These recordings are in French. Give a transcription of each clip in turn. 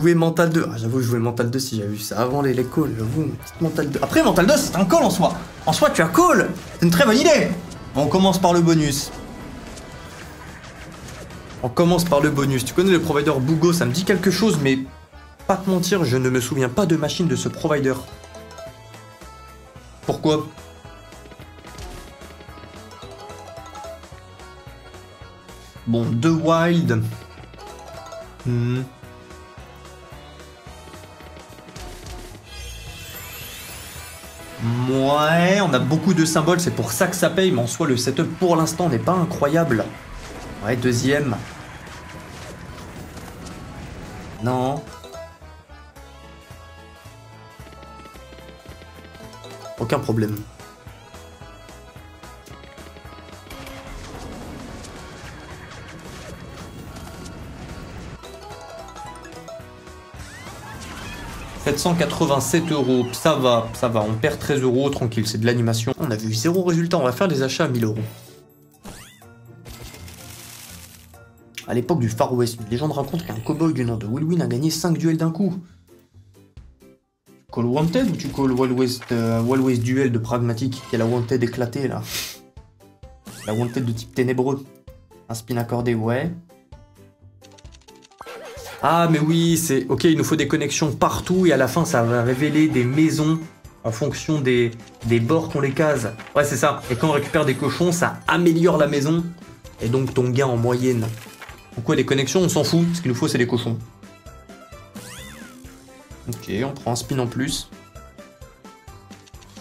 jouer Mental 2. Ah, j'avoue, jouer Mental 2 si j'avais vu ça avant les calls, j'avoue, petite Mental 2. Après, Mental 2, c'est un call en soi. En soi, tu as call. C'est une très bonne idée. On commence par le bonus. On commence par le bonus. Tu connais le provider Bougo, ça me dit quelque chose, mais pas te mentir, je ne me souviens pas de machine de ce provider. Pourquoi? Bon, 2 wild. Ouais, on a beaucoup de symboles, c'est pour ça que ça paye, mais en soi, le setup pour l'instant n'est pas incroyable. Ouais, deuxième. Non. Aucun problème. « 787 €, ça va, on perd 13 €, tranquille, c'est de l'animation. On a vu 0 résultat, on va faire des achats à 1000 €. À l'époque du Far West, une légende raconte qu'un cowboy du nom de Will Win a gagné 5 duels d'un coup. Tu call Wanted ou tu call Wild West Duel de Pragmatic, qui est la Wanted éclatée là? La Wanted de type ténébreux. Un spin accordé, ouais. Ah mais oui, c'est... Ok, il nous faut des connexions partout et à la fin ça va révéler des maisons en fonction des bords qu'on les case. Ouais, c'est ça. Et quand on récupère des cochons, ça améliore la maison et donc ton gain en moyenne. Pourquoi les connexions, on s'en fout. Ce qu'il nous faut, c'est les cochons. Ok, on prend un spin en plus.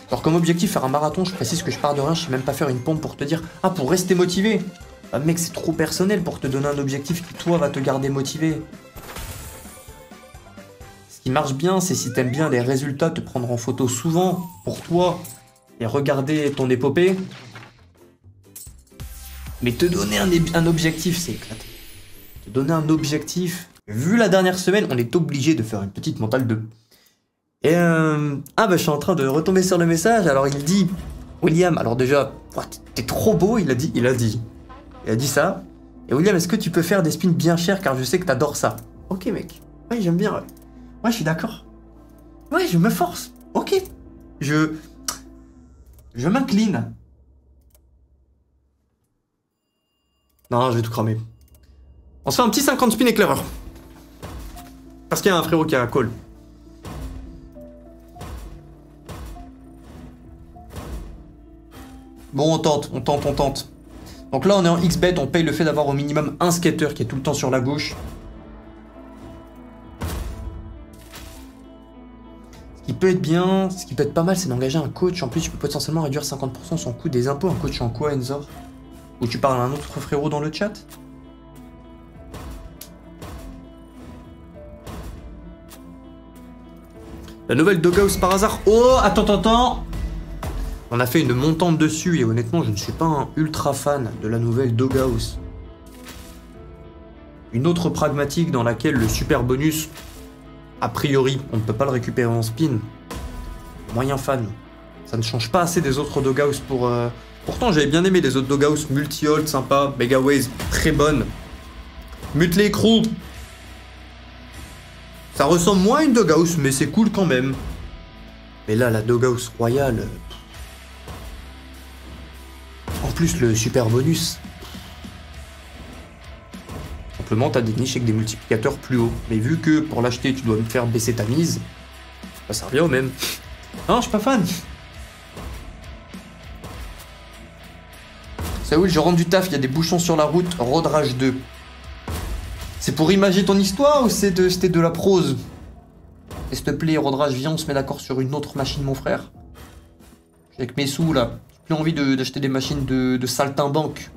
Alors comme objectif, faire un marathon, je précise que je pars de rien, je sais même pas faire une pompe pour te dire... Ah, pour rester motivé. Ah, mec, c'est trop personnel pour te donner un objectif qui, toi, va te garder motivé. Ce qui marche bien, c'est si t'aimes bien les résultats, te prendre en photo souvent pour toi et regarder ton épopée. Mais te donner un objectif, c'est éclaté. Te donner un objectif. Vu la dernière semaine, on est obligé de faire une petite mentale 2. Et ah bah je suis en train de retomber sur le message. Alors il dit, William, alors déjà, oh, t'es trop beau, il a dit ça. Et William, est-ce que tu peux faire des spins bien chers car je sais que t'adores ça. Ok mec, ouais j'aime bien. Ouais je suis d'accord. Ouais je me force. Ok. Je m'incline. Non je vais tout cramer. On se fait un petit 50 spin éclaireur. Parce qu'il y a un frérot qui a un call. Bon, on tente. Donc là, on est en XBet, on paye le fait d'avoir au minimum un skater qui est tout le temps sur la gauche. Ce qui peut être bien, ce qui peut être pas mal, c'est d'engager un coach. En plus, tu peux potentiellement réduire 50% son coût des impôts. Un coach en quoi, Enzor? Ou tu parles à un autre frérot dans le chat? La nouvelle Doghouse par hasard. Oh, attends. On a fait une montante dessus et honnêtement, je ne suis pas un ultra fan de la nouvelle Doghouse. Une autre pragmatique dans laquelle le super bonus, a priori, on ne peut pas le récupérer en spin. Moyen fan. Ça ne change pas assez des autres Doghouse pour... Pourtant, j'avais bien aimé les autres Doghouse. Multi-hold, sympa. Megaways, très bonne. Mutley Crew. Ça ressemble moins à une Doghouse, mais c'est cool quand même. Mais là, la Doghouse royale... En plus, le super bonus. Simplement, t'as des niches avec des multiplicateurs plus hauts. Mais vu que pour l'acheter, tu dois me faire baisser ta mise, ça revient au même. Non, je suis pas fan. Saoul, je rentre du taf, il y a des bouchons sur la route. Road Rage 2. C'est pour imaginer ton histoire ou c'était de la prose? Et s'il te plaît, Road Rage, viens, on se met d'accord sur une autre machine, mon frère. Avec mes sous, là. J'ai plus envie d'acheter des machines de saltimbanque.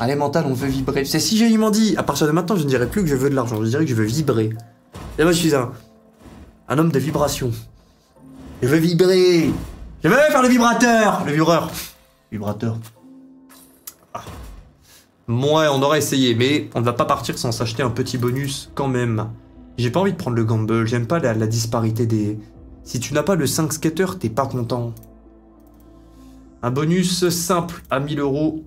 Allez, mental, on veut vibrer. C'est si j'ai m'en dit. À partir de maintenant, je ne dirais plus que je veux de l'argent. Je dirais que je veux vibrer. Et moi, je suis un homme de vibration. Je veux vibrer. Je veux faire le vibrateur. Le vibreur. Vibrateur. Ah. Ouais, on aura essayé, mais on ne va pas partir sans s'acheter un petit bonus quand même. J'ai pas envie de prendre le gamble. J'aime pas la disparité des... Si tu n'as pas le 5 skater, t'es pas content. Un bonus simple à 1000 euros.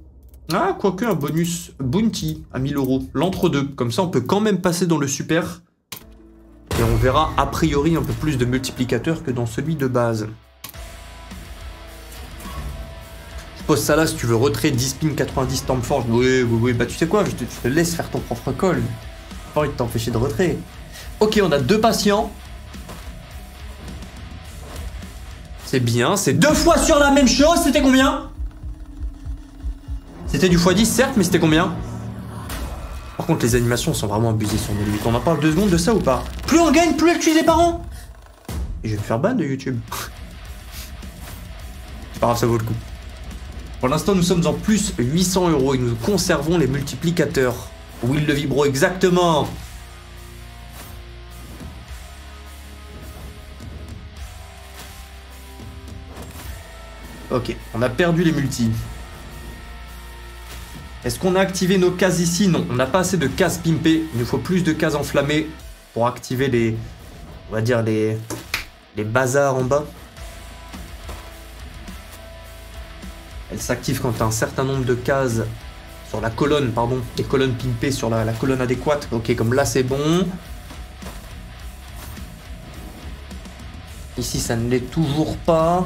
Ah, quoique un bonus bounty à 1000 euros. L'entre-deux. Comme ça, on peut quand même passer dans le super. Et on verra a priori un peu plus de multiplicateurs que dans celui de base. Je pose ça là si tu veux retrait 10 spin 90 Stormforge. Oui. Bah tu sais quoi, je te laisse faire ton propre call. J'ai pas envie de t'empêcher de retrait. Ok, on a 2 patients. C'est bien, c'est 2 fois sur la même chose. C'était combien? C'était du x10 certes, mais c'était combien? Par contre, les animations sont vraiment abusées sur mes 8. On en parle 2 secondes de ça ou pas? Plus on gagne, plus elle tue les parents. Et je vais me faire ban de YouTube. C'est pas grave, ça vaut le coup. Pour l'instant, nous sommes en plus 800 euros et nous conservons les multiplicateurs. Will le vibro, exactement. Ok, on a perdu les multis. Est-ce qu'on a activé nos cases ici? Non, on n'a pas assez de cases pimpées. Il nous faut plus de cases enflammées pour activer les... On va dire les bazars en bas. Elle s'active quand tu as un certain nombre de cases sur la colonne, pardon. Les colonnes pimpées sur la colonne adéquate. Ok, comme là c'est bon. Ici ça ne l'est toujours pas.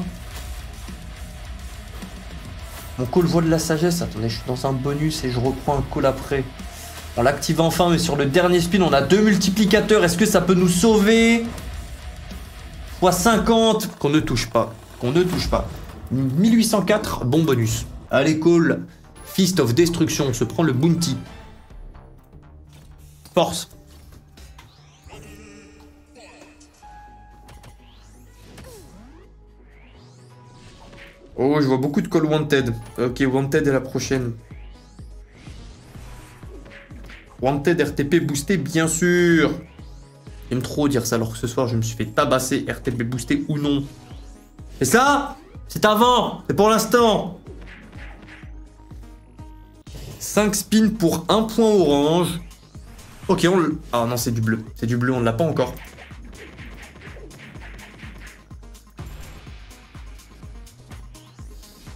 Mon call voit de la sagesse. Attendez, je suis dans un bonus et je reprends un call après. On l'active enfin, mais sur le dernier spin, on a 2 multiplicateurs. Est-ce que ça peut nous sauver? x50 qu'on ne touche pas. Qu'on ne touche pas. 1804, bon bonus. Allez, call. Fist of Destruction, on se prend le bounty. Force. Oh, je vois beaucoup de call wanted. Ok, wanted est la prochaine. Wanted RTP boosté, bien sûr. J'aime trop dire ça alors que ce soir, je me suis fait tabasser RTP boosté ou non. Et ça, c'est avant, c'est pour l'instant. 5 spins pour 1 point orange. Ok, on le... Ah non, c'est du bleu. C'est du bleu, on ne l'a pas encore.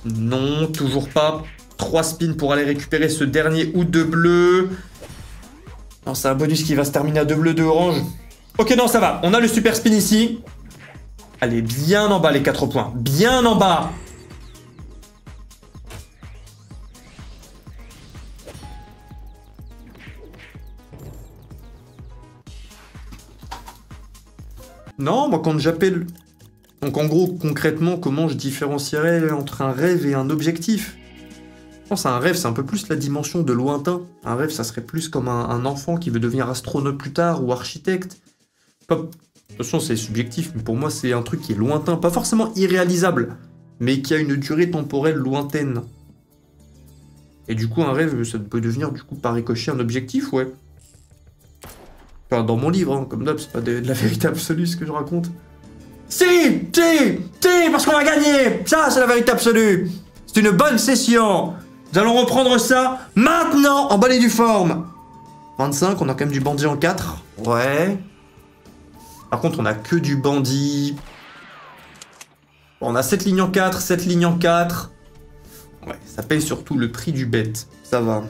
Non, toujours pas. 3 spins pour aller récupérer ce dernier ou 2 bleus. Non, c'est un bonus qui va se terminer à 2 bleus, 2 oranges. Ok, non, ça va. On a le super spin ici. Allez, bien en bas les 4 points. Bien en bas. Non, moi quand j'appelle... Donc en gros, concrètement, comment je différencierais entre un rêve et un objectif? Je pense qu'un rêve, c'est un peu plus la dimension de lointain. Un rêve, ça serait plus comme un enfant qui veut devenir astronaute plus tard ou architecte. De toute façon, c'est subjectif, mais pour moi, c'est un truc qui est lointain. Pas forcément irréalisable, mais qui a une durée temporelle lointaine. Et du coup, un rêve, ça peut devenir, du coup, par ricochet, un objectif, ouais. Enfin, dans mon livre, hein, comme d'hab, c'est pas de la vérité absolue ce que je raconte. Si, parce qu'on a gagné. Ça, c'est la vérité absolue. C'est une bonne session. Nous allons reprendre ça maintenant en balai du forme. 25, on a quand même du bandit en 4. Ouais. Par contre, on a que du bandit. Bon, on a 7 lignes en 4, 7 lignes en 4. Ouais, ça paye surtout le prix du bête. Ça va.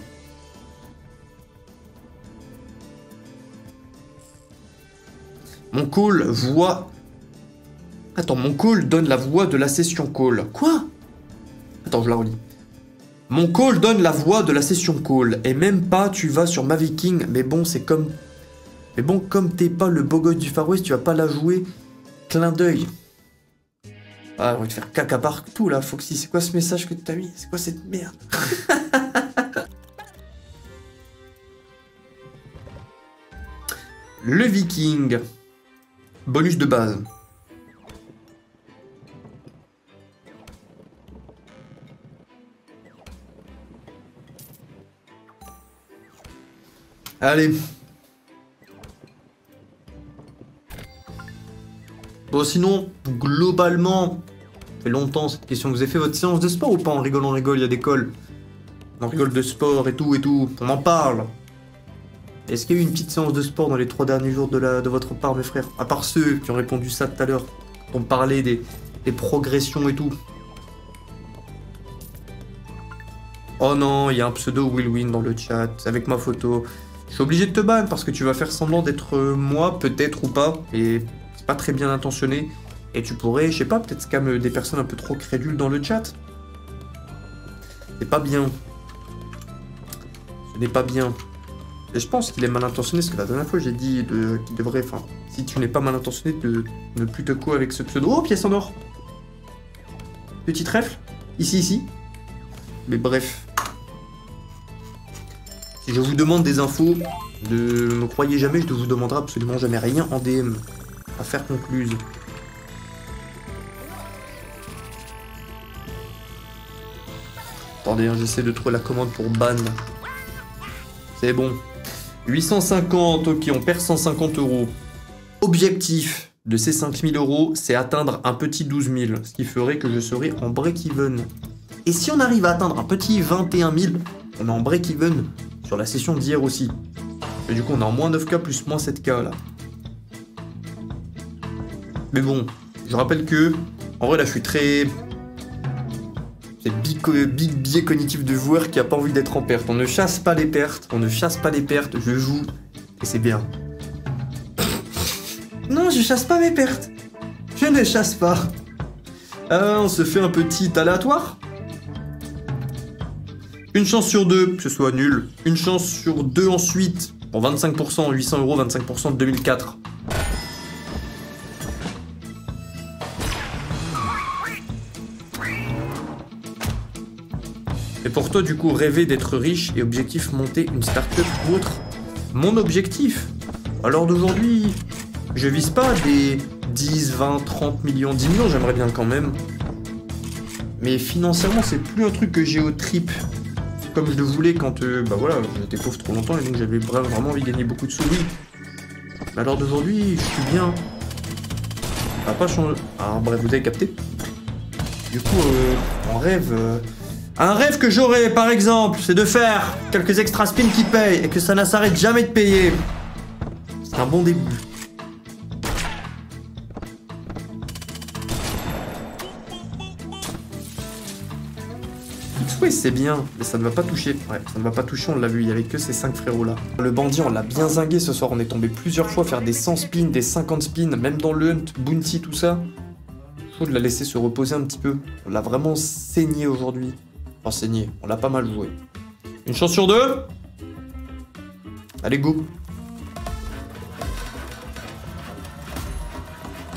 Mon call voit... Attends, mon call donne la voix de la session call. Quoi? Attends, je la relis. Mon call donne la voix de la session call. Et même pas, tu vas sur ma Viking. Mais bon, c'est comme... Mais bon, comme t'es pas le beau gosse du Far West, tu vas pas la jouer. Clin d'œil. Ah, on va te faire caca partout, là, Foxy. C'est quoi ce message que t'as mis? C'est quoi cette merde? Le Viking. Bonus de base. Allez. Bon, sinon, globalement, ça fait longtemps cette question. Vous avez fait votre séance de sport ou pas? On rigole, il y a des calls. On rigole de sport et tout. On en parle. Est-ce qu'il y a eu une petite séance de sport dans les 3 derniers jours de votre part, mes frères? À part ceux qui ont répondu ça tout à l'heure. On parlait des progressions et tout. Oh non, il y a un pseudo Willwin dans le chat, avec ma photo. Je suis obligé de te ban parce que tu vas faire semblant d'être moi, peut-être ou pas, et c'est pas très bien intentionné. Et tu pourrais, je sais pas, peut-être scam des personnes un peu trop crédules dans le chat. C'est pas bien. Ce n'est pas bien. Et je pense qu'il est mal intentionné, parce que la dernière fois j'ai dit qu'il devrait, enfin, si tu n'es pas mal intentionné, de ne plus te co avec ce pseudo. Oh, pièce en or. Petit trèfle. Ici. Mais bref. Si je vous demande des infos, ne me croyez jamais, je ne vous demanderai absolument jamais rien en DM. Affaire concluse. Attendez, hein, j'essaie de trouver la commande pour ban. C'est bon. 850, ok, on perd 150 €. Objectif de ces 5000 €, c'est atteindre un petit 12 000, ce qui ferait que je serai en break-even. Et si on arrive à atteindre un petit 21 000, on est en break-even sur la session d'hier aussi. Et du coup, on est en moins 9K plus moins 7K là. Mais bon, je rappelle que, en vrai là, je suis très... C'est big biais cognitif de joueur qui a pas envie d'être en perte. On ne chasse pas les pertes, je joue, et c'est bien. Non, je chasse pas mes pertes. Je ne chasse pas. On se fait un petit aléatoire. Une chance sur 2 que ce soit nul. Une chance sur 2 ensuite. Pour 25%, 800 €, 25% de 2004. Et pour toi, du coup, rêver d'être riche et objectif monter une start-up ou autre. Mon objectif, à l'heure d'aujourd'hui, je vise pas des 10, 20, 30 millions, 10 millions, j'aimerais bien quand même. Mais financièrement, c'est plus un truc que j'ai au trip. Comme je le voulais quand bah voilà, j'étais pauvre trop longtemps et donc j'avais vraiment envie de gagner beaucoup de sous. Oui. Mais à l'heure d'aujourd'hui, je suis bien. Ça n'a pas changé. Alors bref, vous avez capté. Du coup, on rêve... Un rêve que j'aurais, par exemple, c'est de faire quelques extra spins qui payent et que ça ne s'arrête jamais de payer. C'est un bon début. Oui, c'est bien, mais ça ne va pas toucher. Ouais, ça ne va pas toucher, on l'a vu, il n'y avait que ces 5 frérots là. Le bandit, on l'a bien zingué ce soir, on est tombé plusieurs fois faire des 100 spins, des 50 spins, même dans le hunt, bounty, tout ça. Faut de la laisser se reposer un petit peu. On l'a vraiment saigné aujourd'hui. Enfin, saigné, on l'a pas mal joué. Une chance sur 2. Allez, go.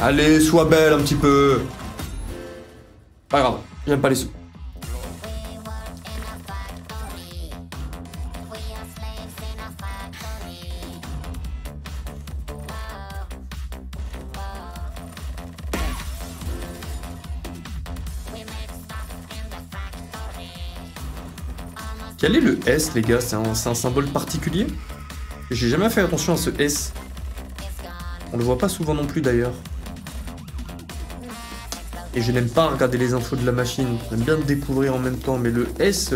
Allez, sois belle un petit peu. Pas grave, j'aime pas les sous. Quel est le S, les gars? C'est un symbole particulier? J'ai jamais fait attention à ce S. On le voit pas souvent non plus d'ailleurs. Et je n'aime pas regarder les infos de la machine. J'aime bien le découvrir en même temps, mais le S...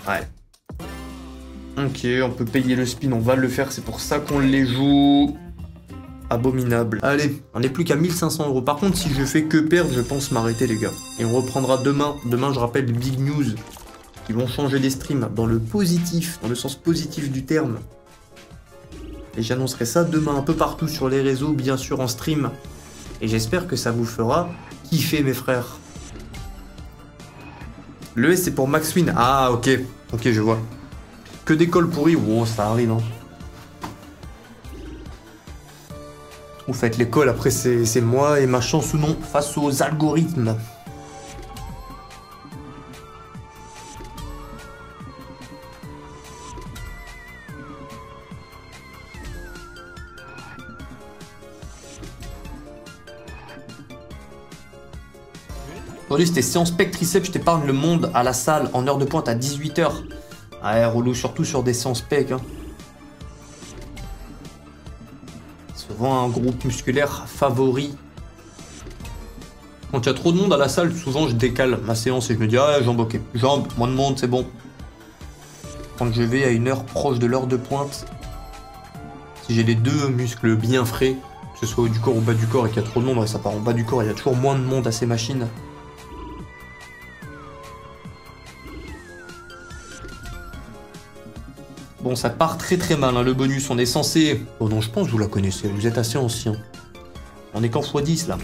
Ouais. Ok, on peut payer le spin, on va le faire, c'est pour ça qu'on les joue. Abominable. Allez, on n'est plus qu'à 1500 €. Par contre, si je fais que perdre, je pense m'arrêter, les gars. Et on reprendra demain. Demain, je rappelle, big news. Qui vont changer les streams dans le positif, dans le sens positif du terme. Et j'annoncerai ça demain un peu partout sur les réseaux, bien sûr en stream. Et j'espère que ça vous fera kiffer, mes frères. Le S, c'est pour Max Win. Ah, ok. Ok, je vois. Que des calls pourris. Oh, ça arrive, hein. Vous faites les calls, après c'est moi et ma chance ou non face aux algorithmes. Aujourd'hui c'était séance pec triceps, je t'épargne le monde à la salle en heure de pointe à 18 h. Ouais, relou, surtout sur des séances pec. Hein. Souvent un groupe musculaire favori. Quand il y a trop de monde à la salle, souvent je décale ma séance et je me dis ah jambes ok, jambes, moins de monde c'est bon. Quand je vais à une heure proche de l'heure de pointe, si j'ai les deux muscles bien frais, que ce soit haut du corps ou bas du corps et qu'il y a trop de monde, ouais, ça part en bas du corps, il y a toujours moins de monde à ces machines. Bon, ça part très très mal, hein, le bonus. On est censé... Oh non, je pense que vous la connaissez. Vous êtes assez ancien. On est qu'en x10, là.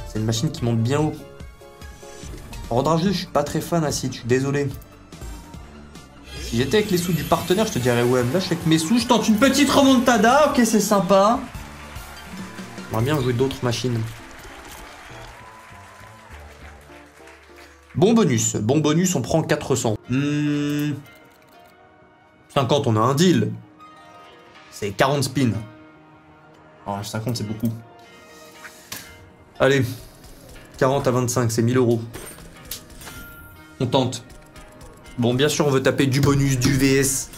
C'est une machine qui monte bien haut. Ordre 2, je suis pas très fan, Acid. Je suis désolé. Si j'étais avec les sous du partenaire, je te dirais, ouais, là, je suis avec mes sous. Je tente une petite remontada. Ok, c'est sympa. J'aimerais bien jouer d'autres machines. Bon bonus, on prend 400. 50, on a un deal. C'est 40 spins. Oh, 50, c'est beaucoup. Allez, 40 à 25, c'est 1000 euros. On tente. Bon, bien sûr, on veut taper du bonus, du VS.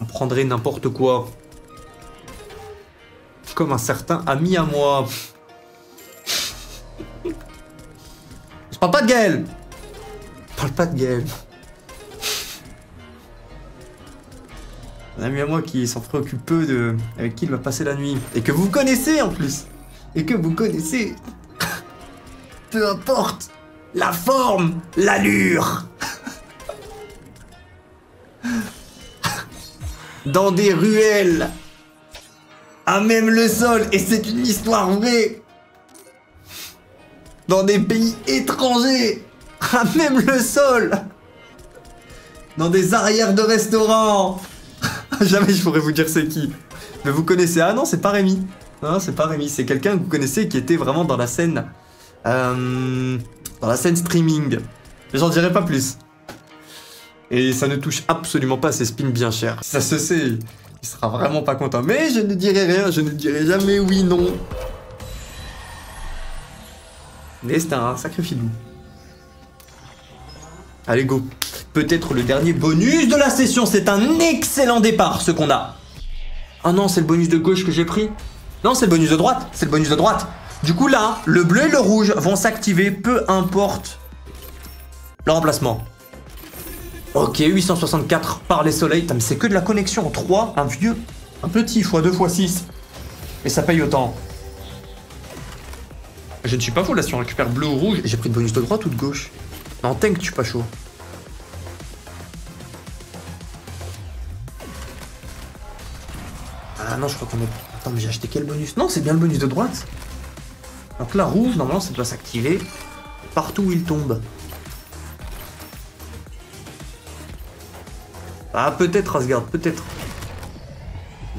On prendrait n'importe quoi. Comme un certain ami à moi. Je parle pas de Gaël. Je parle pas de Gaël. Un ami à moi qui s'en préoccupe peu de... avec qui il va passer la nuit. Et que vous connaissez en plus. Et que vous connaissez. Peu importe la forme, l'allure. Dans des ruelles. À même le sol. Et c'est une histoire vraie. Dans des pays étrangers. À même le sol. Dans des arrières de restaurants. Jamais je pourrais vous dire c'est qui. Mais vous connaissez. Ah non, c'est pas Rémi. Non, c'est pas Rémi. C'est quelqu'un que vous connaissez qui était vraiment dans la scène. Dans la scène streaming. Mais j'en dirai pas plus. Et ça ne touche absolument pas ces spins bien chers. Ça se sait. Il sera vraiment pas content. Mais je ne dirai rien. Je ne dirai jamais oui, non. Mais c'est un sacré filou. Allez, go. Peut-être le dernier bonus de la session. C'est un excellent départ, ce qu'on a. Ah non, c'est le bonus de gauche que j'ai pris. Non, c'est le bonus de droite. C'est le bonus de droite. Du coup, là, le bleu et le rouge vont s'activer, peu importe le remplacement. Ok, 864 par les soleils. Mais c'est que de la connexion en 3. Un vieux, un petit x2 x6. Et ça paye autant. Je ne suis pas fou là si on récupère bleu ou rouge. J'ai pris de bonus de droite ou de gauche? Non, tank, je suis pas chaud. Ah non, je crois qu'on est... Attends, mais j'ai acheté quel bonus? Non, c'est bien le bonus de droite. Donc là, rouge, normalement, ça doit s'activer partout où il tombe. Ah, peut-être, Asgard, peut-être.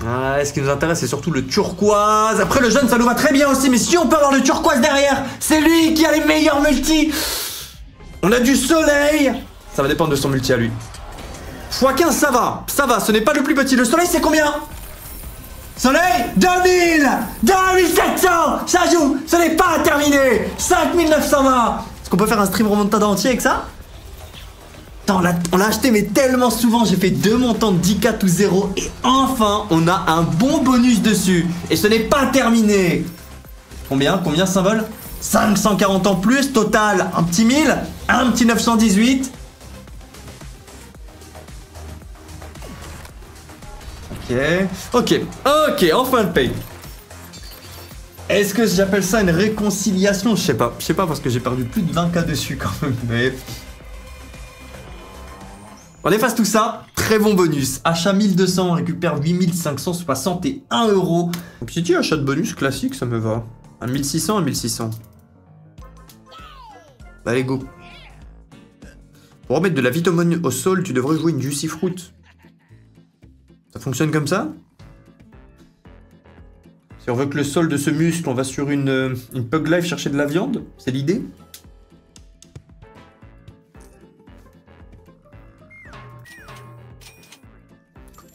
Ah, ce qui nous intéresse, c'est surtout le turquoise. Après, le jaune, ça nous va très bien aussi. Mais si on peut avoir le turquoise derrière, c'est lui qui a les meilleurs multis. On a du soleil. Ça va dépendre de son multi à lui. x15, ça va. Ça va, ce n'est pas le plus petit. Le soleil, c'est combien? Soleil, 2000 2700. Ça joue, ce n'est pas terminé. 5920. Est-ce qu'on peut faire un stream remontada entier avec ça? Attends, on l'a acheté mais tellement souvent. J'ai fait 2 montants de 10K tout 0. Et enfin, on a un bon bonus dessus. Et ce n'est pas terminé. Combien symbole? 540 en plus, total un petit 1000, un petit 918. Ok, enfin le paye. Est-ce que j'appelle ça une réconciliation? Je sais pas parce que j'ai perdu plus de 20K dessus quand même, mais... On efface tout ça, très bon bonus. Achat 1200, on récupère 8561 euros. Donc si tu achat de bonus classique, ça me va. À 1600 à 1600. Allez, go. Pour remettre de la vitamine au sol, tu devrais jouer une Juicy Fruit. Ça fonctionne comme ça? Si on veut que le solde se muscle, on va sur une Pug Life chercher de la viande? C'est l'idée?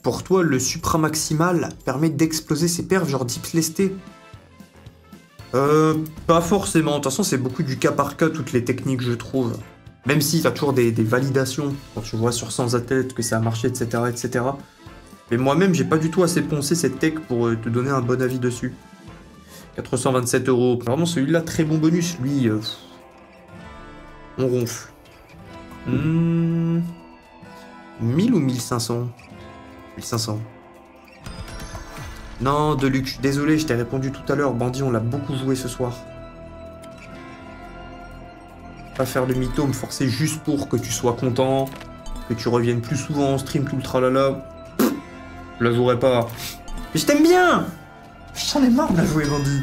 Pour toi, le supramaximal permet d'exploser ses perfs, genre Deep Lesté? Pas forcément. De toute façon, c'est beaucoup du cas par cas, toutes les techniques, je trouve. Même si t'as toujours des validations, quand tu vois sur 100 athlètes que ça a marché, etc., etc. Mais moi-même, j'ai pas du tout assez poncé cette tech pour te donner un bon avis dessus. 427 euros. Vraiment, celui-là, très bon bonus. Lui, on ronfle. 1000 ou 1500? 1500. Non, Deluxe, désolé, je t'ai répondu tout à l'heure. Bandit, on l'a beaucoup joué ce soir. Pas faire de mytho, me forcer juste pour que tu sois content. que tu reviennes plus souvent en stream, tout le tralala. Je la jouerai pas. Mais je t'aime bien. J'en ai marre de la jouer, Bandit.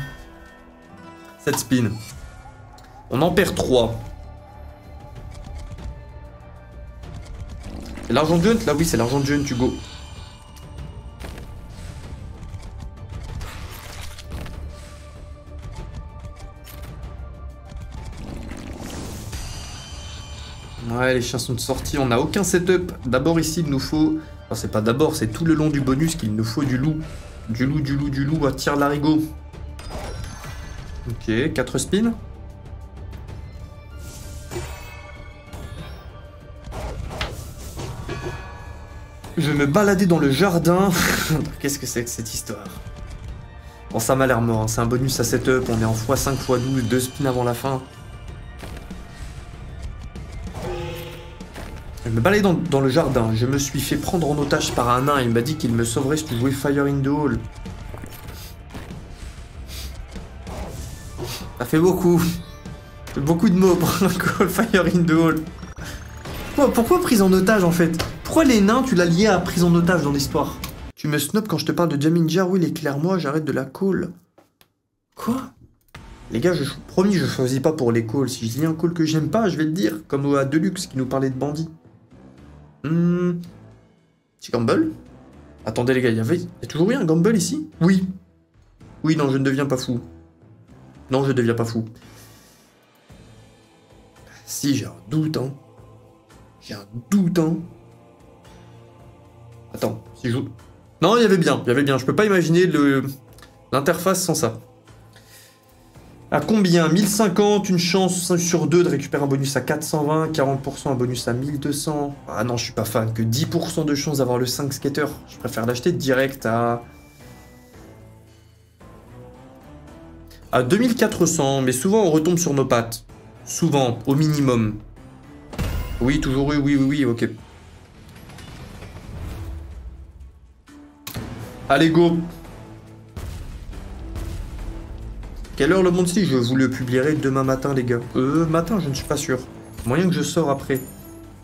7 spins. On en perd 3. C'est l'argent de Hunt? Là, oui, c'est l'argent de Hunt, Hugo. Ouais, les chiens sont sortis, on n'a aucun setup. D'abord ici, il nous faut... Enfin, c'est pas d'abord, c'est tout le long du bonus qu'il nous faut du loup. Du loup à tir larigot. Ok, 4 spins. Je vais me balader dans le jardin. Qu'est-ce que c'est que cette histoire? Bon, ça m'a l'air mort, hein. C'est un bonus à setup, on est en x5, x12, 2 spins avant la fin. Je me baladais dans le jardin, je me suis fait prendre en otage par un nain, il m'a dit qu'il me sauverait si tu jouais Fire in the Hall. Ça fait beaucoup. Beaucoup de mots pour un call Fire in the Hall. Pourquoi prise en otage en fait? Pourquoi les nains tu l'as lié à prise en otage dans l'histoire? Tu me snobs quand je te parle de Jaminjar, oui éclaire-moi, j'arrête de la call. Quoi? Les gars, promis, je choisis pas pour les calls. Si je lis un call que j'aime pas, je vais le dire. Comme à Deluxe qui nous parlait de bandits. Petit Gamble? Attendez les gars, il y a toujours eu un Gamble ici? Oui. Oui, non, je ne deviens pas fou. Non, je ne deviens pas fou. Si, j'ai un doute, hein. J'ai un doute, hein. Attends, si je... Non, il y avait bien. Je peux pas imaginer l'interface sans ça. À combien? 1050, une chance sur 2 de récupérer un bonus à 420, 40% un bonus à 1200. Ah non, je suis pas fan. Que 10% de chance d'avoir le 5 skater. Je préfère l'acheter direct à 2400, mais souvent on retombe sur nos pattes. Souvent, au minimum. Oui, toujours oui, ok. Allez, go! Quelle heure le monde si? Je vous le publierai demain matin, les gars. Matin, je ne suis pas sûr. Moyen que je sors après.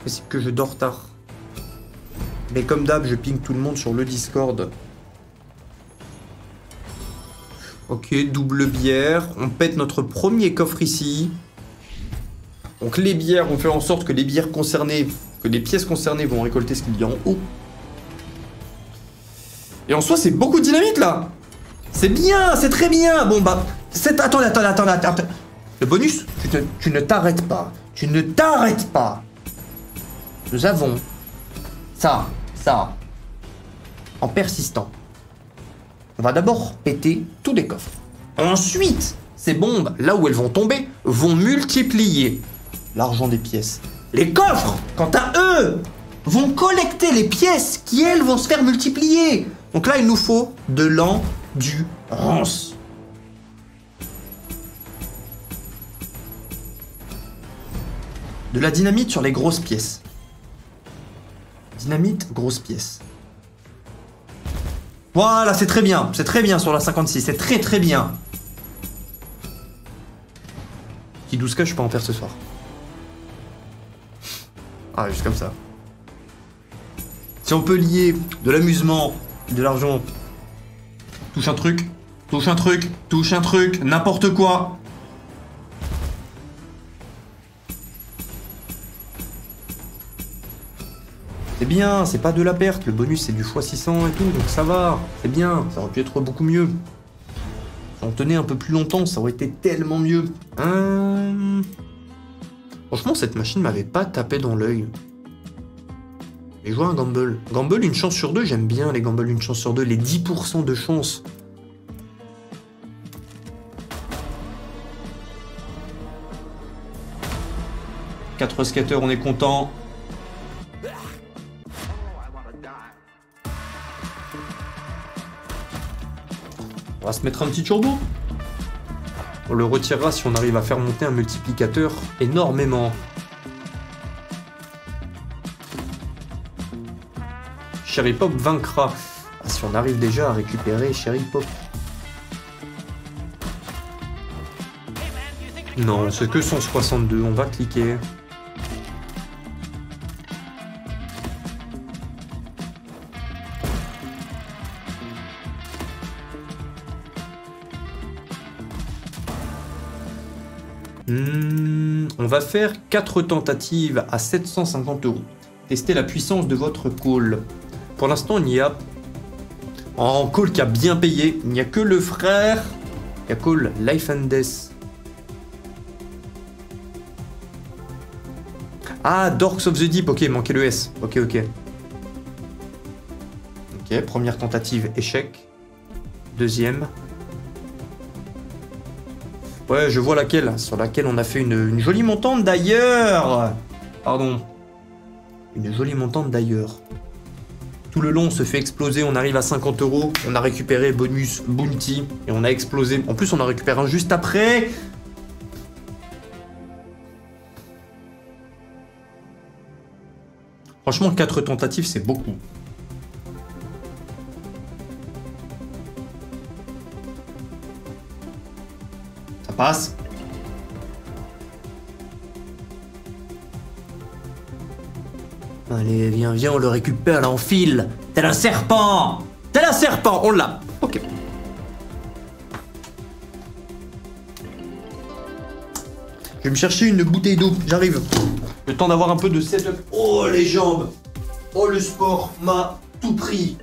Possible que je dors tard. Mais comme d'hab, je ping tout le monde sur le Discord. Ok, double bière. On pète notre premier coffre ici. Donc les bières, on fait en sorte que les bières concernées, que les pièces concernées vont récolter ce qu'il y a en haut. Et en soi, c'est beaucoup de dynamite, là. C'est bien, c'est très bien. Bon, bah... Attends. Le bonus, tu ne t'arrêtes pas. Tu ne t'arrêtes pas. Nous avons ça, en persistant. On va d'abord péter tous les coffres. Ensuite, ces bombes, là où elles vont tomber, vont multiplier l'argent des pièces. Les coffres, quant à eux, vont collecter les pièces qui, elles, vont se faire multiplier. Donc là, il nous faut de l'endurance. De la dynamite sur les grosses pièces. Dynamite, grosse pièce. Voilà, c'est très bien sur la 56, c'est très bien. Petit 12K, je peux pas en faire ce soir. Ah, juste comme ça. Si on peut lier de l'amusement, de l'argent, touche un truc, n'importe quoi. C'est bien, c'est pas de la perte, le bonus c'est du x600 et tout, donc ça va, c'est bien, ça aurait pu être beaucoup mieux. Si on tenait un peu plus longtemps, ça aurait été tellement mieux. Franchement, cette machine m'avait pas tapé dans l'œil. J'ai joué un gamble. Gamble, une chance sur 2, j'aime bien les gambles, une chance sur 2, les 10% de chance. Quatre skateurs, on est content. On va se mettre un petit turbo. On le retirera si on arrive à faire monter un multiplicateur énormément. Cherry Pop vaincra. Ah, si on arrive déjà à récupérer Cherry Pop. Non, c'est que 162, on va cliquer. On va faire 4 tentatives à 750 €. Testez la puissance de votre call. Pour l'instant, il y a... En call qui a bien payé, il n'y a que le frère qui a call Life and Death. Ah, Dorks of the Deep, ok, manquait le S. Ok. Ok, première tentative, échec. Deuxième. Ouais, je vois laquelle, sur laquelle on a fait une jolie montante d'ailleurs. Pardon. Une jolie montante d'ailleurs. Tout le long, on se fait exploser, on arrive à 50 €. On a récupéré bonus bounty et on a explosé. En plus, on a récupéré un juste après. Franchement, 4 tentatives, c'est beaucoup. Ça passe. Allez, viens, on le récupère, là, on file. Tel un serpent. On l'a. Ok. Je vais me chercher une bouteille d'eau, j'arrive. Le temps d'avoir un peu de setup. Oh, les jambes. Oh, le sport m'a tout pris.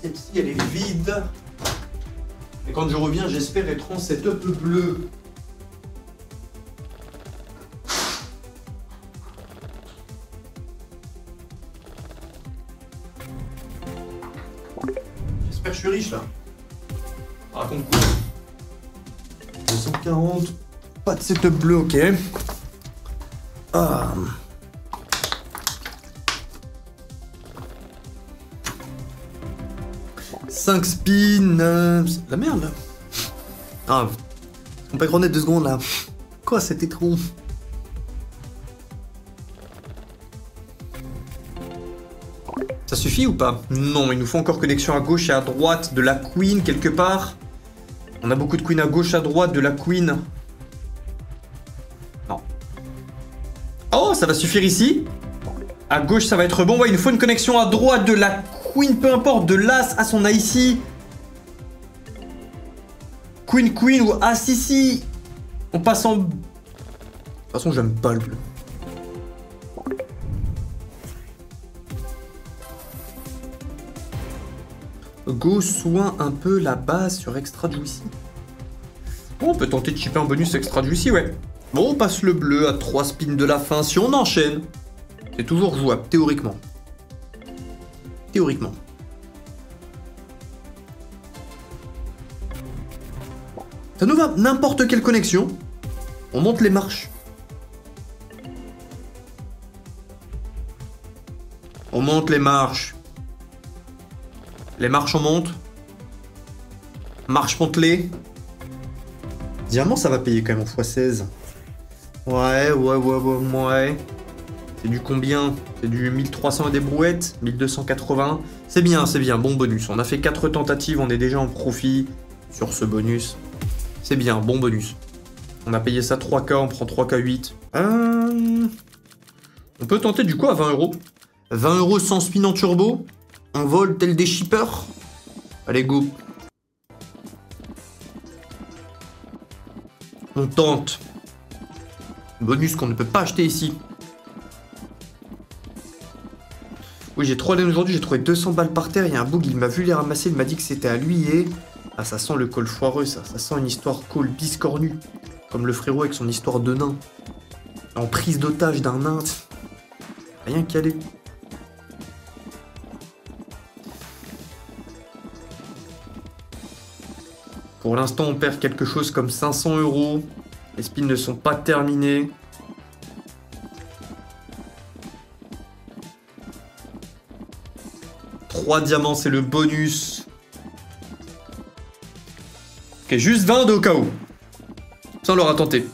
Celle-ci, elle est vide. Et quand je reviens, j'espère être en setup bleu. J'espère que je suis riche, là. Raconte quoi. 240. Pas de setup bleu, ok. Ah. Cinq spins. La merde là. Ah. On peut être 2 secondes là. Quoi, c'était trop. Ça suffit ou pas? Non, il nous faut encore connexion à gauche et à droite de la queen quelque part. On a beaucoup de queen à gauche, à droite de la queen. Non. Oh, ça va suffire ici. À gauche, ça va être bon. Ouais, il nous faut une connexion à droite de la queen, peu importe, de l'as. As, on a ici. Queen ou as ici. On passe en... De toute façon, j'aime pas le bleu. Go soin un peu la base sur Extra Juicy. Bon, on peut tenter de chipper un bonus Extra Juicy, ouais. Bon, on passe le bleu à 3 spins de la fin. Si on enchaîne, c'est toujours jouable, théoriquement. Théoriquement. Ça nous va, n'importe quelle connexion. On monte les marches. On monte les marches. Les marches, on monte. Marche, monte-les. Diamant, ça va payer quand même en x16. Ouais. C'est du combien? C'est du 1300 et des brouettes? 1280. C'est bien, bon bonus. On a fait 4 tentatives, on est déjà en profit sur ce bonus. C'est bien, bon bonus. On a payé ça 3K, on prend 3K8. On peut tenter du coup à 20 €. 20 € sans spin en turbo. On vole tel des shippers. Allez, go. On tente. Bonus qu'on ne peut pas acheter ici. Oui, j'ai 3 laines aujourd'hui, j'ai trouvé 200 balles par terre. Il y a un bug, il m'a vu les ramasser, il m'a dit que c'était à lui et... Ah, ça sent le call foireux, ça. Ça sent une histoire call biscornue. Comme le frérot avec son histoire de nain. En prise d'otage d'un nain. Rien calé. Pour l'instant, on perd quelque chose comme 500 €. Les spins ne sont pas terminés. Trois diamants, c'est le bonus. Ok, juste 20 au cas où. Ça, on l'aura tenté.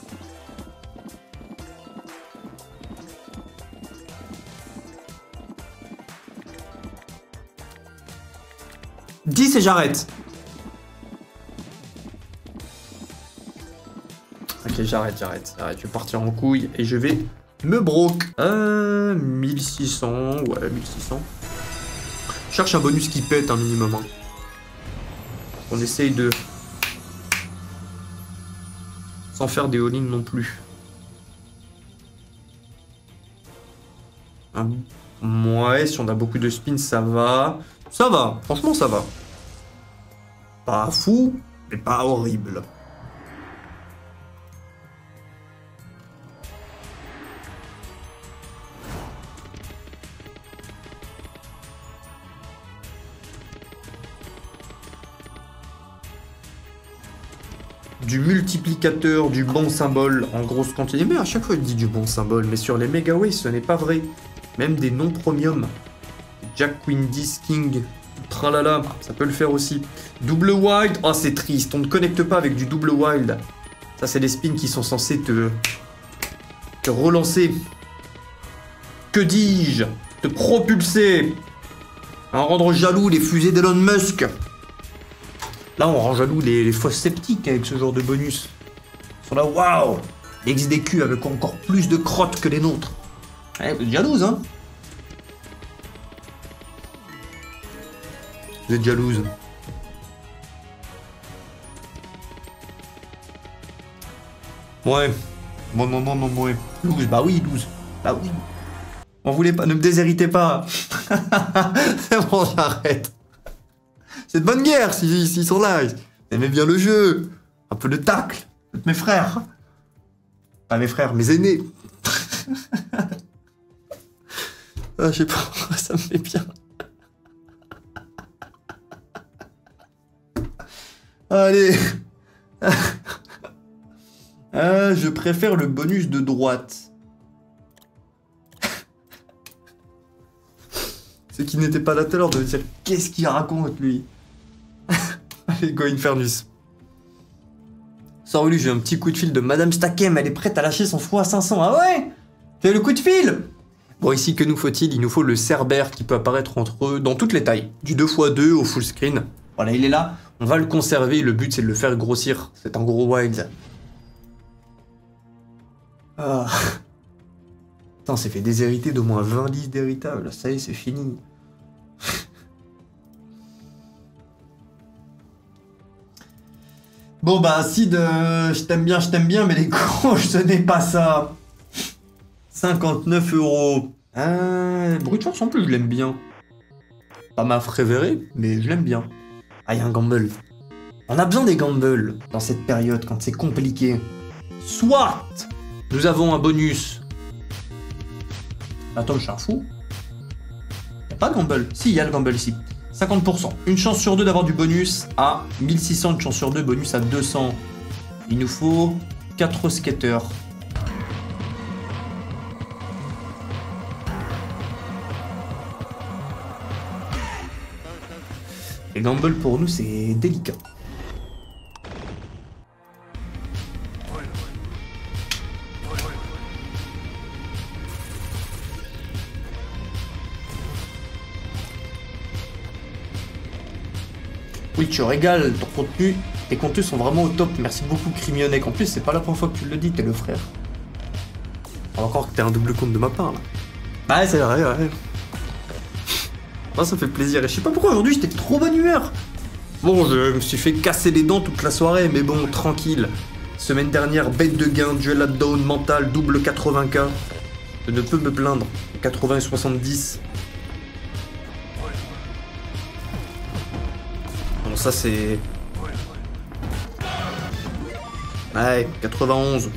« 10 et j'arrête. » Ok, j'arrête. Je vais partir en couille et je vais me broke. 1600, ouais, 1600. Je cherche un bonus qui pète un minimum. Hein. On essaye de... Sans faire des all-in non plus. Ouais, si on a beaucoup de spins, ça va. Ça va, franchement, ça va. Pas fou, mais pas horrible. Du multiplicateur, du bon symbole en grosse quantité. Mais à chaque fois, il dit du bon symbole. Mais sur les Megaways, ce n'est pas vrai. Même des non-premium. Jack, Queen, 10, King, tralala, ça peut le faire aussi. Double wild, oh c'est triste, on ne connecte pas avec du double wild. Ça, c'est des spins qui sont censés te relancer. Que dis-je? Te propulser. À rendre jaloux les fusées d'Elon Musk. Là, on rend jaloux les fausses sceptiques avec ce genre de bonus. Ils sont là, waouh! Les XDQ avec encore plus de crottes que les nôtres. Ouais, vous êtes jalouse, hein? Vous êtes jalouse. Ouais. Bon, ouais. Loose, bah oui, loose. Bah oui. On voulait pas, ne me déshéritez pas. C'est bon, j'arrête. C'est de bonne guerre s'ils sont là. Ils aimaient bien le jeu. Un peu de tacle. Mes frères. Pas mes frères, mes aînés. Ah, je sais pas, ça me fait bien. Allez. Je préfère le bonus de droite. Ceux qui n'étaient pas là tout à l'heure devaient dire qu'est-ce qu'il raconte lui. Allez, go Infernus. Sans lui, j'ai un petit coup de fil de Madame Stakem, elle est prête à lâcher son fou à 500. Ah ouais? Fais le coup de fil. Bon, ici, que nous faut-il? Il nous faut le Cerbère qui peut apparaître entre eux dans toutes les tailles. Du 2x2 au full screen. Voilà, il est là. On va le conserver. Le but, c'est de le faire grossir. C'est un gros wild. Ah. Putain, on s'est fait déshériter d'au moins 20 listes d'héritables. Ça y est, c'est fini. Bon, bah, Sid, je t'aime bien, mais les croches, ce n'est pas ça. 59 €. Brute Force en plus, je l'aime bien. Pas ma préférée, mais je l'aime bien. Ah, il y a un gamble. On a besoin des gambles dans cette période quand c'est compliqué. Soit nous avons un bonus. Attends, je suis un fou. Y a pas de gamble. Si, il y a le gamble ici. 50%. Une chance sur 2 d'avoir du bonus à 1600, une chance sur 2, bonus à 200. Il nous faut 4 skaters. Les gambles pour nous, c'est délicat. Oui, tu régales ton contenu. Tes contenus sont vraiment au top. Merci beaucoup, Crimionek. En plus, c'est pas la première fois que tu le dis, t'es le frère. On va encore que t'es un double compte de ma part, là. Ouais, c'est vrai, ouais. Oh, ça fait plaisir. Et je sais pas pourquoi aujourd'hui, j'étais de trop bonne humeur. Bon, je me suis fait casser les dents toute la soirée, mais bon, tranquille. Semaine dernière, bête de gain, duel up down, mental, double 80K. Je ne peux me plaindre. 80 et 70. Bon, ça c'est... Ouais, 91.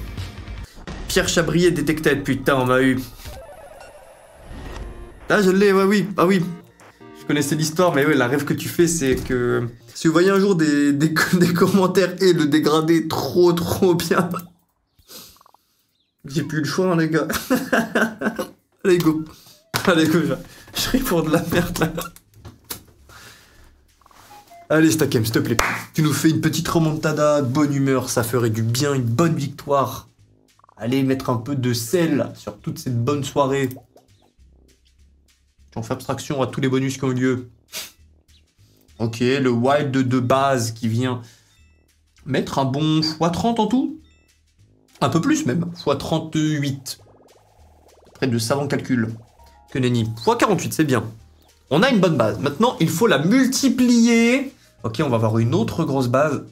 Pierre Chabrier détecté, putain, on m'a eu. Ah, je l'ai, ouais, oui, ah oui. Je connaissais l'histoire, mais ouais, la rêve que tu fais, c'est que... Si vous voyez un jour des commentaires et le dégradé trop bien... J'ai plus le choix, hein, les gars. Allez, go. Allez, go, je ris pour de la merde, là. Allez, Stakem, s'il te plaît. Tu nous fais une petite remontada, bonne humeur, ça ferait du bien, une bonne victoire. Allez, mettre un peu de sel sur toute cette bonne soirée. On fait abstraction à tous les bonus qui ont eu lieu. Ok, le wild de base qui vient mettre un bon x30 en tout. Un peu plus même, x38. Près de savant calcul. Que nenni. x48, c'est bien. On a une bonne base. Maintenant, il faut la multiplier. Ok, on va avoir une autre grosse base.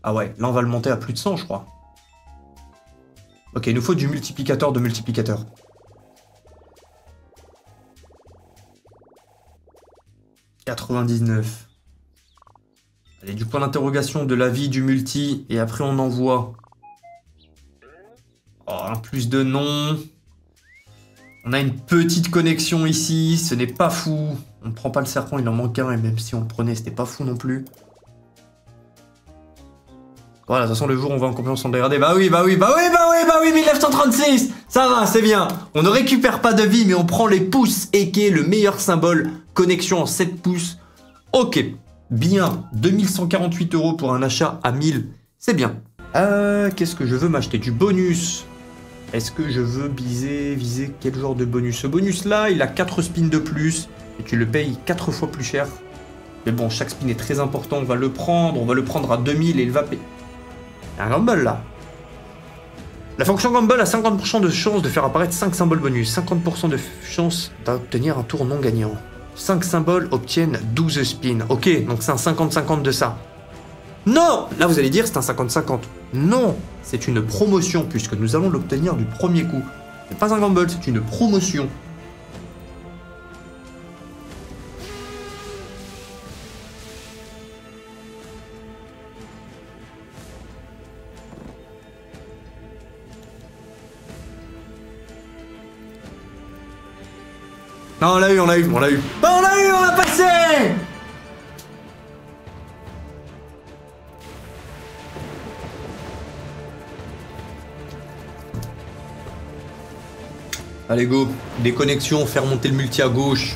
Ah ouais, là on va le monter à plus de 100, je crois. Ok, il nous faut du multiplicateur de multiplicateur. « 99. Allez, du point d'interrogation de la vie du multi, et après on envoie. Oh, un plus de nom. On a une petite connexion ici, ce n'est pas fou. On ne prend pas le serpent, il en manque un, et même si on le prenait, c'était pas fou non plus. Voilà, de toute façon, le jour où on va en compétition de dégradé, bah oui, 1936. Ça va, c'est bien. On ne récupère pas de vie, mais on prend les pouces, et qui est le meilleur symbole. Connexion en 7 pouces. Ok, bien. 2148 € pour un achat à 1000. C'est bien. Qu'est-ce que je veux m'acheter? Du bonus. Est-ce que je veux viser quel genre de bonus? Ce bonus-là, il a 4 spins de plus, et tu le payes 4 fois plus cher. Mais bon, chaque spin est très important, on va le prendre à 2000 et il va payer. Un gamble là. La fonction gamble a 50% de chance de faire apparaître 5 symboles bonus, 50% de chance d'obtenir un tour non gagnant. 5 symboles obtiennent 12 spins. Ok, donc c'est un 50-50 de ça. Non! Là vous allez dire c'est un 50-50. Non! C'est une promotion puisque nous allons l'obtenir du premier coup. C'est pas un gamble, c'est une promotion. Non, on l'a eu. Bah, on l'a passé! Allez, go. Déconnexion, faire monter le multi à gauche.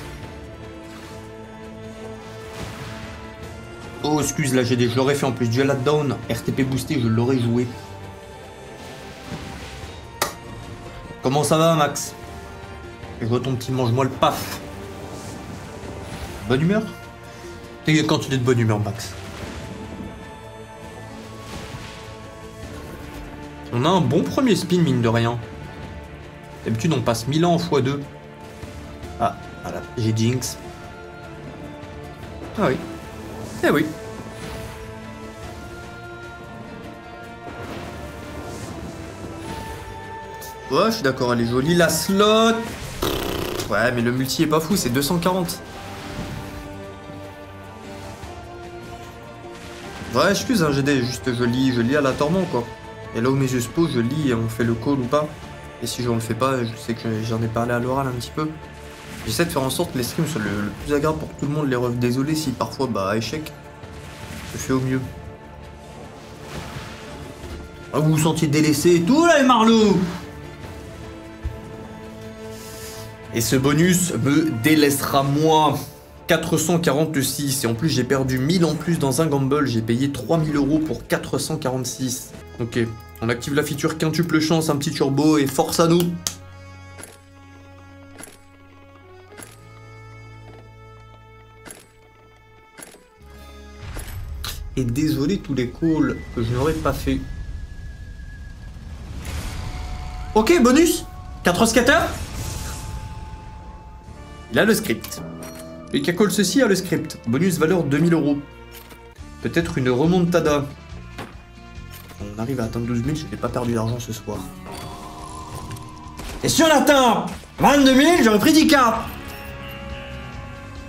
Oh, excuse, là, je l'aurais fait en plus. Duel at down, RTP boosté, je l'aurais joué. Comment ça va, Max? Je vois ton petit mange-moi le paf. Bonne humeur? T'es quand tu es de bonne humeur, Max. On a un bon premier spin, mine de rien. D'habitude, on passe 1000 ans en x2. Ah, voilà, j'ai Jinx. Ah oui. Eh oui. Ouais, je suis d'accord, elle est jolie. La slot. Ouais, mais le multi est pas fou, c'est 240. Ouais, excuse, hein, GD, juste je lis à la tourment, quoi. Et là où mes yeux se posent, je lis et on fait le call ou pas. Et si je ne le fais pas, je sais que j'en ai parlé à l'oral un petit peu. J'essaie de faire en sorte que les streams soient le plus agréable pour tout le monde. Les refs, désolé si parfois, bah, échec. Je fais au mieux. Ah, vous vous sentiez délaissé et tout, là, les marlots! Et ce bonus me délaissera moi. 446. Et en plus, j'ai perdu 1000 en plus dans un gamble. J'ai payé 3000 € pour 446. Ok. On active la feature quintuple chance, un petit turbo et force à nous. Et désolé tous les calls que je n'aurais pas fait. Ok, bonus 4 skaters. Il a le script. Et qui a call ceci a le script. Bonus valeur 2000 €. Peut-être une remontada. On arrive à atteindre 12 000, je n'ai pas perdu d'argent ce soir. Et si on atteint 22 000, j'aurais pris 10 cartes.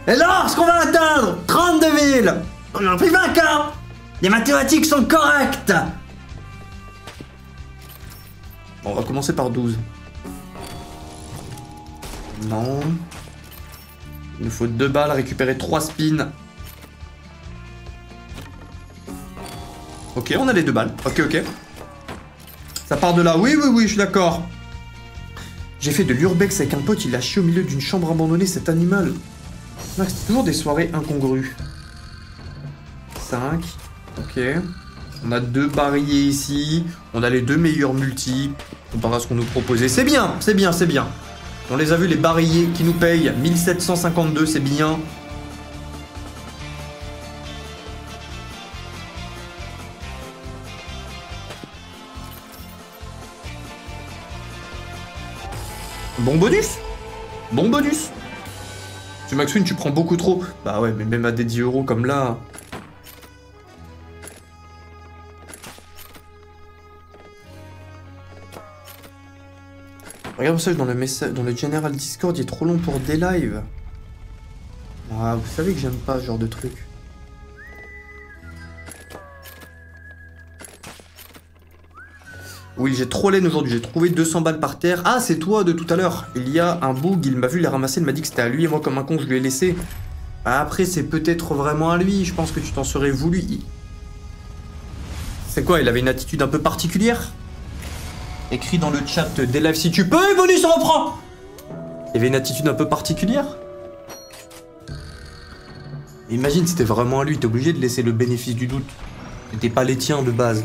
Et lorsqu'on va atteindre 32 000, on aurait pris 20 cartes. Les mathématiques sont correctes. Bon, on va commencer par 12. Non. Il nous faut 2 balles, récupérer 3 spins. Ok, on a les 2 balles. Ok. Ça part de là. Oui, je suis d'accord. J'ai fait de l'urbex avec un pote, il a chié au milieu d'une chambre abandonnée, cet animal. C'est toujours des soirées incongrues. 5. Ok. On a 2 barilliers ici. On a les 2 meilleurs multis. Comparé à ce qu'on nous proposait. C'est bien. On les a vus, les barilliers qui nous payent 1752, c'est bien. Bon bonus. Tu Maxwin, tu prends beaucoup trop. Bah ouais, mais même à des 10 € comme là... Regarde le message dans le General Discord, il est trop long pour des lives. Ah, vous savez que j'aime pas ce genre de truc. Oui, j'ai trollé aujourd'hui, j'ai trouvé 200 balles par terre. Ah, c'est toi de tout à l'heure. Il y a un bug, il m'a vu les ramasser, il m'a dit que c'était à lui et moi comme un con je lui ai laissé. Bah, après, c'est peut-être vraiment à lui, je pense que tu t'en serais voulu. C'est quoi, il avait une attitude un peu particulière? Écris dans le chat des lives si tu peux, Evony se reprend. Il avait une attitude un peu particulière. Imagine, c'était vraiment à lui, t'es obligé de laisser le bénéfice du doute. C'était pas les tiens de base.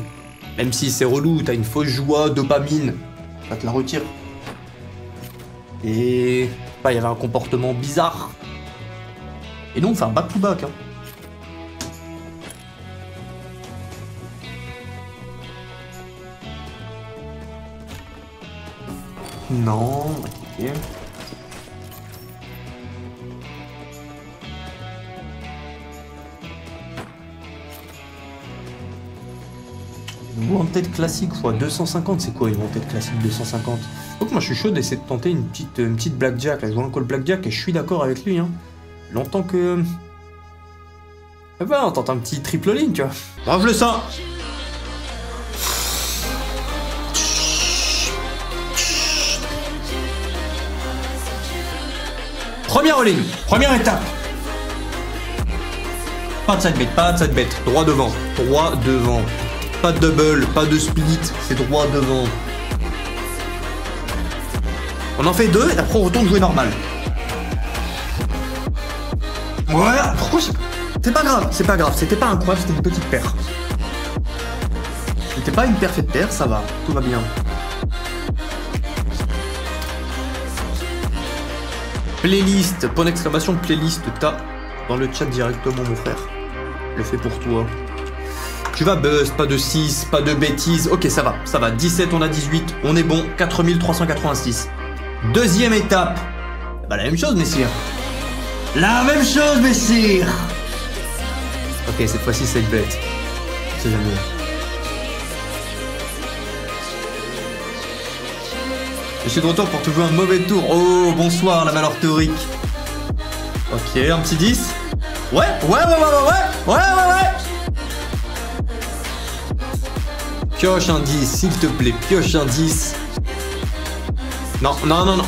Même si c'est relou, t'as une fausse joie, dopamine, ça te la retire. Et... bah, il y avait un comportement bizarre. Et donc, on fait un back-to-back, hein. Non, ok. Wanted classique fois 250, c'est quoi une Wanted classique 250? Donc moi je suis chaud d'essayer de tenter une petite blackjack, là. Je vois un call blackjack et je suis d'accord avec lui, hein. Longtemps que... Eh ben on tente un petit triple ligne, tu vois. Mange le sang. Première all-in, première étape. Pas de side bet, droit devant, droit devant. Pas de double, pas de split, c'est droit devant. On en fait deux et après on retourne jouer normal. Voilà, pourquoi c'est pas grave, c'était pas incroyable, c'était une petite paire. C'était pas une parfaite paire, ça va, tout va bien. Playlist, point d'exclamation, playlist, t'as dans le chat directement mon frère. Je le fais pour toi. Tu vas buzz, pas de 6, pas de bêtises. Ok, ça va. 17, on a 18, on est bon. 4386. Deuxième étape. Bah la même chose, messire. La même chose, messire. Ok, cette fois-ci, c'est bête. C'est jamais. Je suis de retour pour te jouer un mauvais tour. Oh, bonsoir, la valeur théorique. Ok, un petit 10. Ouais. Pioche un 10, s'il te plaît, pioche un 10. Non,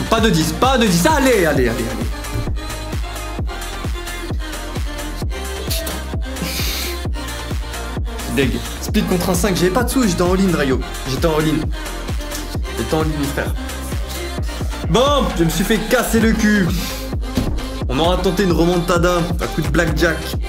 pas de 10, allez. Deg, speed contre un 5, j'avais pas de sous, j'étais en ligne, Rayo. J'étais en ligne, frère. Bon, je me suis fait casser le cul. On aura tenté une remontada, un coup de blackjack.